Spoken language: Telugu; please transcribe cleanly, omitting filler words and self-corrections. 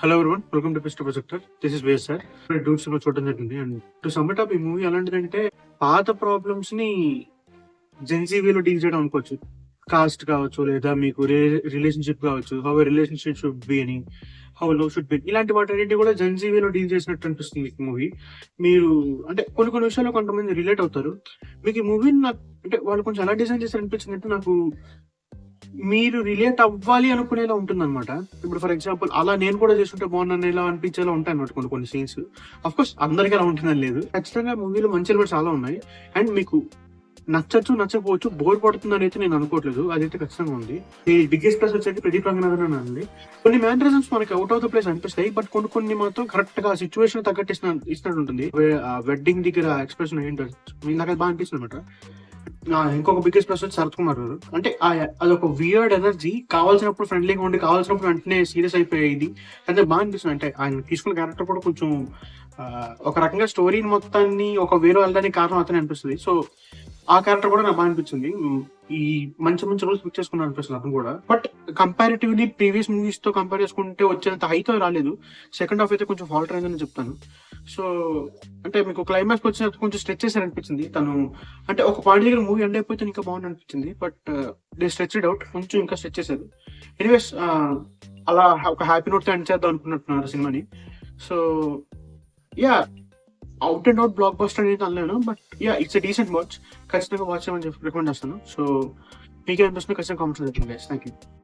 హలో ఎవరివన్, వెల్కమ్ టు పిస్ట్ ప్రొజెక్టర్. దిస్ ఇస్ వేస్ సార్. డూడ్స్ లో చూడడం జరిగింది. And to sum it up, ఈ మూవీ ఎలాంటిదంటే పాత ప్రాబ్లమ్స్ ని జెన్జీవీలో డీల్ చేయడం అనుకోవచ్చు. కాస్ట్ కావచ్చు, లేదా మీకు రిలేషన్షిప్ కావచ్చు, హౌ రిలేషన్షిప్ షుడ్ బి అని, హౌ లవ్ షుడ్ బి, ఇలాంటి వాటి కూడా జెన్జీవీలో డీల్ చేసినట్టు అనిపిస్తుంది ఈ మూవీ. మీరు అంటే కొన్ని కొన్ని విషయాల్లో కొంతమంది రిలేట్ అవుతారు. మీకు ఈ మూవీని నాకు అంటే వాళ్ళు కొంచెం ఎలా డిజైన్ చేశారు అనిపించింది అంటే, నాకు మీరు రిలేట్ అవ్వాలి అనుకునేలా ఉంటుందన్నమాట. ఇప్పుడు ఫర్ ఎగ్జాంపుల్ అలా నేను కూడా చేస్తుంటే బాగున్నానేలా అనిపించేలా ఉంటాయి అన్నమాట కొన్ని కొన్ని సీన్స్. అఫ్ కోర్స్ అందరికీ అలా ఉంటుందని లేదు. ఖచ్చితంగా మూవీలో మంచి ఎలిమెంట్స్ చాలా ఉన్నాయి. అండ్ మీకు నచ్చచ్చు నచ్చకపోవచ్చు, బోర్ పడుతుందని అయితే నేను అనుకోవట్లేదు. అదైతే ఖచ్చితంగా ఉంది. ఈ బిగ్గెస్ట్ ప్లస్ వచ్చేసి ప్రదీప్ రంగనాథన్ అండి. కొన్ని మ్యానరిజమ్స్ మనకి అవుట్ ఆఫ్ ద ప్లేస్ అనిపిస్తాయి, బట్ కొన్ని కొన్ని మాత్రం కరెక్ట్ గా సిచ్యువేషన్ తగ్గట్టు ఇస్తున్నట్టు ఉంటుంది. వెడ్డింగ్ దగ్గర ఎక్స్ప్రెషన్ ఏంటో నాకు అది బాగా అనిపిస్తుంది అనమాట. ఇంకొక బిగ్గెస్ట్ ప్లస్ వచ్చి శరత్ కుమార్ గారు. అంటే అదొక వియర్డ్ ఎనర్జీ. కావాల్సినప్పుడు ఫ్రెండ్లీగా ఉండి, కావాల్సినప్పుడు వెంటనే సీరియస్ అయిపోయేది. అంటే బాగా అనిపిస్తుంది. అంటే ఆయన తీసుకున్న క్యారెక్టర్ కూడా కొంచెం ఒక రకంగా స్టోరీని మొత్తాన్ని ఒక వేరే వెళ్ళడానికి కారణం అతనే అనిపిస్తుంది. సో ఆ క్యారెక్టర్ కూడా నాకు బాగా అనిపించింది. ఈ మంచి మంచి రోల్స్ పిక్ చేసుకున్నాను అనిపిస్తుంది అతను కూడా. బట్ కంపారిటివ్లీ ప్రీవియస్ మూవీస్ తో కంపేర్ చేసుకుంటే వచ్చేంత హైతో రాలేదు. సెకండ్ హాఫ్ అయితే కొంచెం ఫాల్ట్ అయిందని చెప్తాను. సో అంటే మీకు క్లైమాక్స్ వచ్చినప్పుడు కొంచెం స్ట్రెచ్ చేశారు అనిపించింది తను. అంటే ఒక పాయింట్ దగ్గర మూవీ ఎండ్ అయిపోతే ఇంకా బాగుంది అనిపించింది. బట్ దే స్ట్రెచ్డ్ అవుట్, కొంచెం ఇంకా స్ట్రెచ్ చేశారు. ఎనీవేస్ అలా ఒక హ్యాపీ నోట్ తో ఎండ్ చేద్దాం అనుకున్నట్టున్నారు సినిమాని. So yeah, out and out blockbuster అనేది అనలేను, but yeah it's a decent watch. ఖచ్చితంగా వాచ్ చేయమని చెప్పి రికమెండ్ చేస్తాను. సో మీకే అనిపిస్తుంది ఖచ్చితంగా కామెంట్స్ చెప్పండి గైస్. Thank you.